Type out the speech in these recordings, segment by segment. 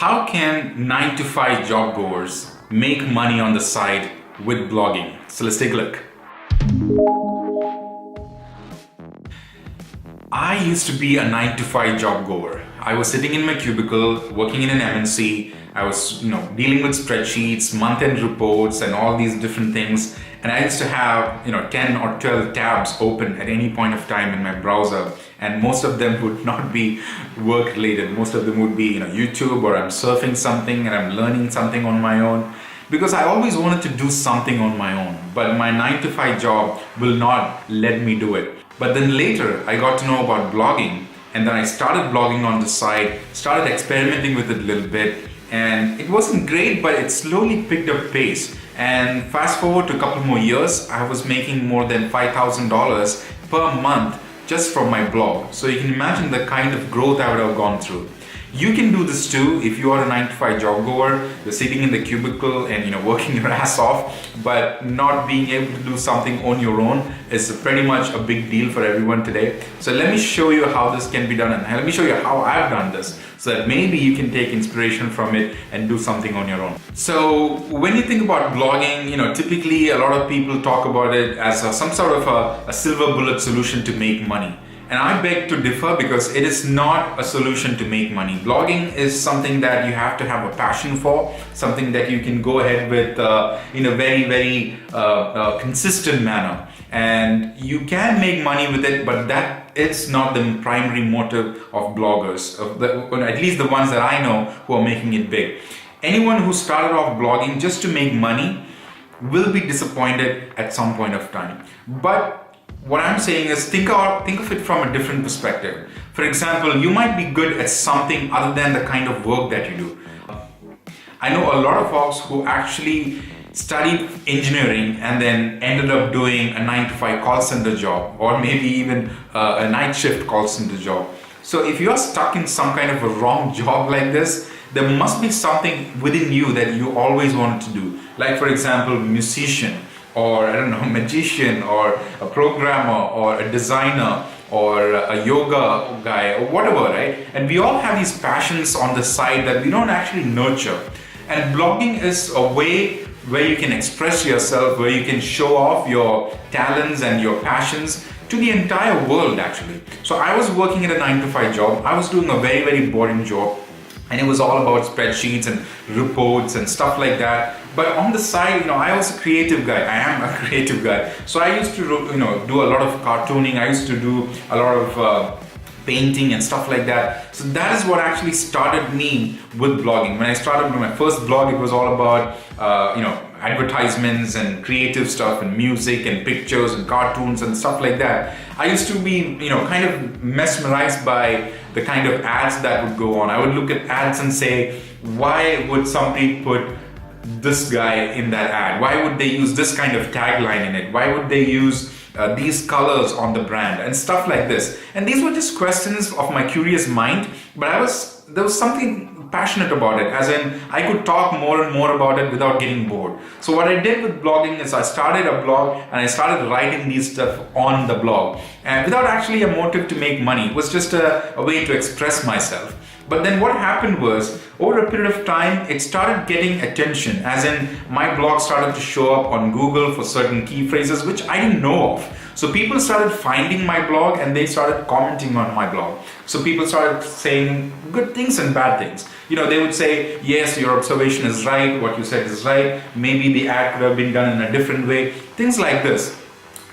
How can 9 to 5 job goers make money on the side with blogging? So let's take a look. I used to be a 9 to 5 job goer. I was sitting in my cubicle, working in an MNC. I was, dealing with spreadsheets, month-end reports, and all these different things. And I used to have, 10 or 12 tabs open at any point of time in my browser. And most of them would not be work-related. Most of them would be, YouTube, or I'm surfing something and I'm learning something on my own. Because I always wanted to do something on my own, but my 9 to 5 job will not let me do it. But then later, I got to know about blogging, and then I started blogging on the side, started experimenting with it a little bit, and it wasn't great, but it slowly picked up pace. And fast forward to a couple more years, I was making more than $5,000 per month just from my blog. So you can imagine the kind of growth I would have gone through. You can do this too if you are a 9 to 5 job goer. You're sitting in the cubicle and working your ass off, but not being able to do something on your own is pretty much a big deal for everyone today. So let me show you how this can be done, and let me show you how I've done this so that maybe you can take inspiration from it and do something on your own. So when you think about blogging, typically a lot of people talk about it as some sort of a silver bullet solution to make money. And I beg to differ, because it is not a solution to make money. Blogging is something that you have to have a passion for, something that you can go ahead with in a very, very consistent manner. And you can make money with it, but that is not the primary motive of bloggers, at least the ones that I know who are making it big. Anyone who started off blogging just to make money will be disappointed at some point of time. But what I'm saying is think of it from a different perspective. For example, you might be good at something other than the kind of work that you do. I know a lot of folks who actually studied engineering and then ended up doing a 9 to 5 call center job, or maybe even a night shift call center job. So if you're stuck in some kind of a wrong job like this, there must be something within you that you always wanted to do. Like, for example, musician, or magician, or a programmer, or a designer, or a yoga guy, or whatever, right? And we all have these passions on the side that we don't actually nurture. And blogging is a way where you can express yourself, where you can show off your talents and your passions to the entire world, actually. So I was working at a 9 to 5 job. I was doing a very, very boring job. And it was all about spreadsheets and reports and stuff like that. But on the side, I was a creative guy. I am a creative guy. So I used to, do a lot of cartooning. I used to do a lot of painting and stuff like that. So that is what actually started me with blogging. When I started with my first blog, it was all about, advertisements and creative stuff and music and pictures and cartoons and stuff like that. I used to be, kind of mesmerized by the kind of ads that would go on. I would look at ads and say, why would somebody put this guy in that ad? Why would they use this kind of tagline in it? Why would they use these colors on the brand and stuff like this? And these were just questions of my curious mind, but there was something passionate about it, as in I could talk more and more about it without getting bored. So what I did with blogging is I started a blog and I started writing these stuff on the blog, and without actually a motive to make money. It was just a way to express myself. But then what happened was, over a period of time, it started getting attention, as in my blog started to show up on Google for certain key phrases which I didn't know of. So people started finding my blog and they started commenting on my blog. So people started saying good things and bad things. They would say, yes, your observation is right, what you said is right, maybe the ad could have been done in a different way, things like this.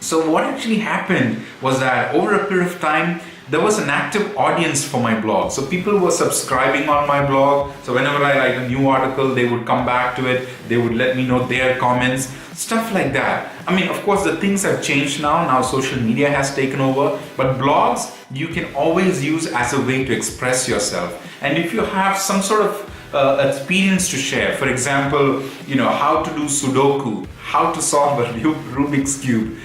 So what actually happened was that over a period of time, there was an active audience for my blog. So people were subscribing on my blog. So whenever I write a new article, they would come back to it. They would let me know their comments, stuff like that. I mean, of course, the things have changed now. Now social media has taken over. But blogs, you can always use as a way to express yourself. And if you have some sort of experience to share, for example, how to do Sudoku, how to solve a Rubik's Cube,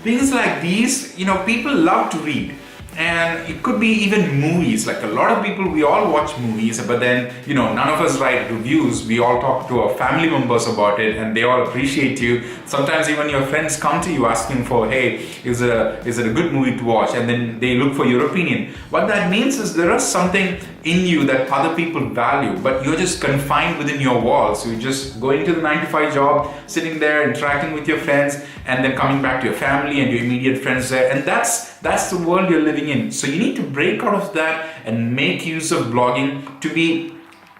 things like these, people love to read. And it could be even movies. Like a lot of people, we all watch movies, but then, none of us write reviews. We all talk to our family members about it and they all appreciate you. Sometimes even your friends come to you asking for, hey, is it a good movie to watch? And then they look for your opinion. What that means is there is something in you that other people value, but you're just confined within your walls. So you're just going to the 9 to 5 job, sitting there, interacting with your friends, and then coming back to your family and your immediate friends there. And that's the world you're living in. So you need to break out of that and make use of blogging to be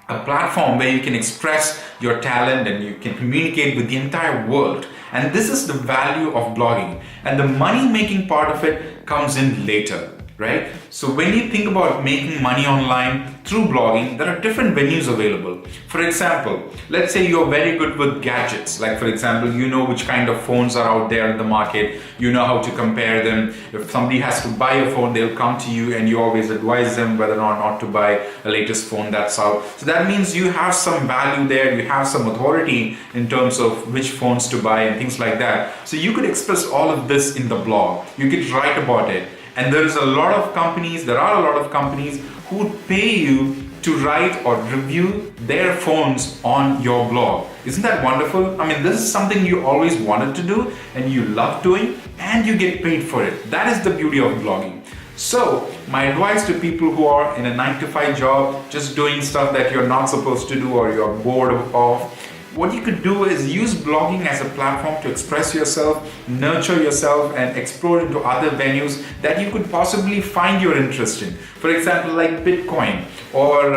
a platform where you can express your talent and you can communicate with the entire world. And this is the value of blogging. And the money making part of it comes in later, right? So when you think about making money online through blogging, there are different venues available. For example, let's say you're very good with gadgets. Like for example, you know which kind of phones are out there in the market. You know how to compare them. If somebody has to buy a phone, they'll come to you and you always advise them whether or not to buy a latest phone that's out. So that means you have some value there. You have some authority in terms of which phones to buy and things like that. So you could express all of this in the blog. You could write about it. And there are a lot of companies who would pay you to write or review their phones on your blog. Isn't that wonderful? I mean, this is something you always wanted to do and you love doing and you get paid for it. That is the beauty of blogging. So my advice to people who are in a 9 to 5 job, just doing stuff that you're not supposed to do or you're bored of, what you could do is use blogging as a platform to express yourself, nurture yourself, and explore into other venues that you could possibly find your interest in. For example, like Bitcoin, or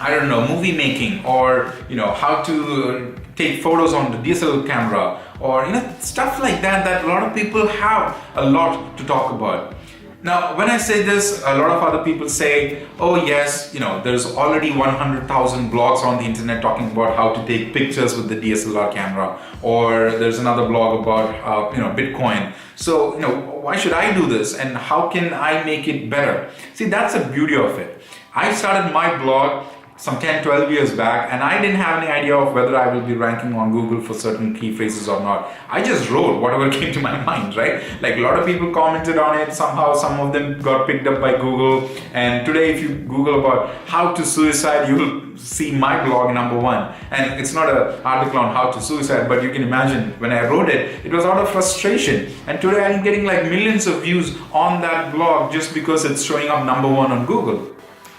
I don't know, movie making, or how to take photos on the DSLR camera, or stuff like that. That a lot of people have a lot to talk about. Now, when I say this, a lot of other people say, oh yes, there's already 100,000 blogs on the internet talking about how to take pictures with the DSLR camera, or there's another blog about, Bitcoin. So, why should I do this and how can I make it better? See, that's the beauty of it. I started my blog some 10, 12 years back, and I didn't have any idea of whether I will be ranking on Google for certain key phrases or not. I just wrote whatever came to my mind, right? Like a lot of people commented on it, somehow some of them got picked up by Google. And today if you Google about how to suicide, you will see my blog #1. And it's not an article on how to suicide, but you can imagine when I wrote it, it was out of frustration. And today I'm getting like millions of views on that blog just because it's showing up #1 on Google.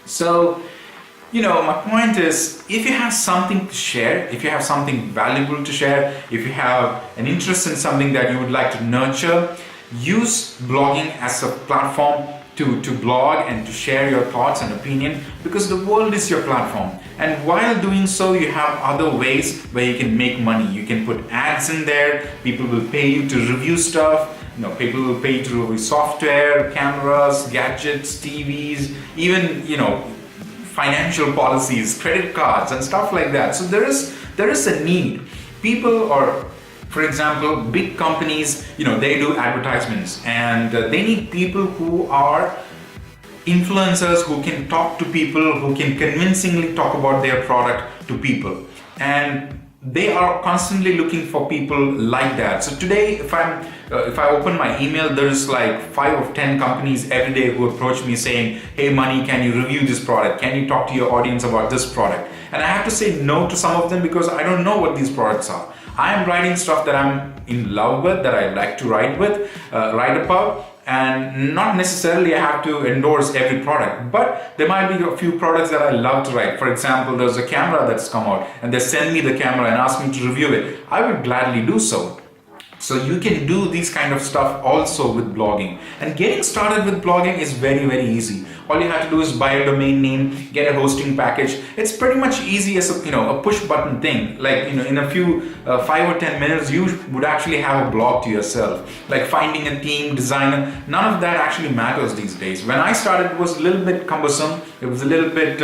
So, my point is, if you have something to share, if you have something valuable to share, if you have an interest in something that you would like to nurture, use blogging as a platform to blog and to share your thoughts and opinion, because the world is your platform. And while doing so, you have other ways where you can make money. You can put ads in there, people will pay you to review stuff. People will pay you to review software, cameras, gadgets, TVs, even, financial policies, credit cards and stuff like that. So there is a need. People are, for example, big companies, they do advertisements and they need people who are influencers, who can talk to people, who can convincingly talk about their product to people. And they are constantly looking for people like that. So today, if I open my email, there's like 5 or 10 companies every day who approach me saying, hey Mani, can you review this product? Can you talk to your audience about this product? And I have to say no to some of them because I don't know what these products are. I am writing stuff that I'm in love with, that I like to write about. And not necessarily I have to endorse every product, but there might be a few products that I love to write. For example, there's a camera that's come out and they send me the camera and ask me to review it. I would gladly do so. So you can do these kind of stuff also with blogging. And getting started with blogging is very, very easy. All you have to do is buy a domain name, get a hosting package. It's pretty much easy as a push button thing. Like, in a few 5 or 10 minutes, you would actually have a blog to yourself. Like finding a team, designer, none of that actually matters these days. When I started, it was a little bit cumbersome. It was a little bit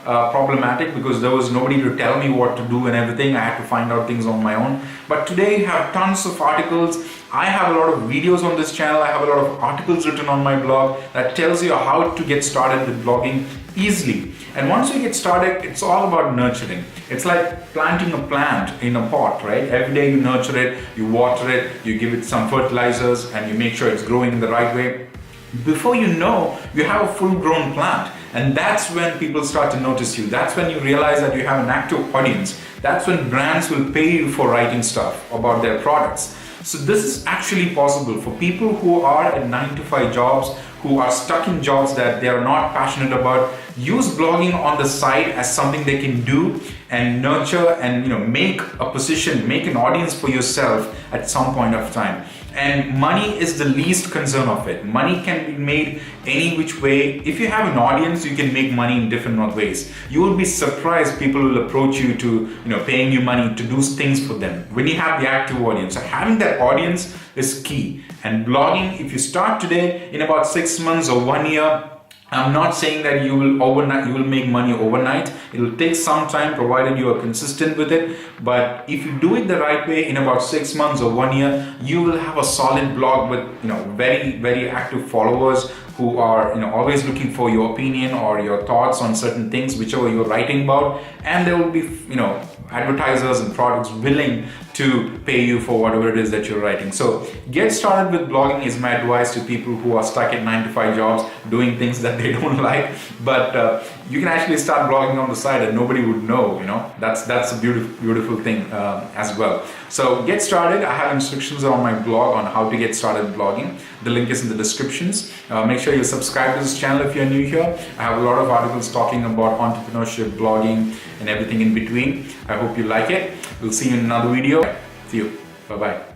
problematic because there was nobody to tell me what to do and everything. I had to find out things on my own. But today you have tons of articles. I have a lot of videos on this channel. I have a lot of articles written on my blog that tells you how to get started with blogging easily. And once you get started, it's all about nurturing. It's like planting a plant in a pot, right? Every day you nurture it, you water it, you give it some fertilizers, and you make sure it's growing in the right way. Before you know, you have a full-grown plant. And that's when people start to notice you. That's when you realize that you have an active audience. That's when brands will pay you for writing stuff about their products. So this is actually possible for people who are at 9 to 5 jobs, who are stuck in jobs that they are not passionate about. use blogging on the side as something they can do and nurture and make a position, make an audience for yourself at some point of time. And money is the least concern of it. Money can be made any which way. If you have an audience, you can make money in different ways. You will be surprised people will approach you to, paying you money to do things for them when you have the active audience. So having that audience is key. And blogging, if you start today, in about 6 months or 1 year, I'm not saying that you will make money overnight. It will take some time provided you are consistent with it. But if you do it the right way, in about 6 months or 1 year, you will have a solid blog with very, very active followers who are always looking for your opinion or your thoughts on certain things, whichever you're writing about, and there will be advertisers and products willing to pay you for whatever it is that you're writing. So get started with blogging is my advice to people who are stuck at 9-to-5 jobs doing things that they don't like. But you can actually start blogging on the side and nobody would know. That's a beautiful thing as well. So get started. I have instructions on my blog on how to get started blogging. The link is in the descriptions. Make sure you subscribe to this channel if you're new here. I have a lot of articles talking about entrepreneurship, blogging, and everything in between. I hope you like it. We'll see you in another video. See you. Bye-bye.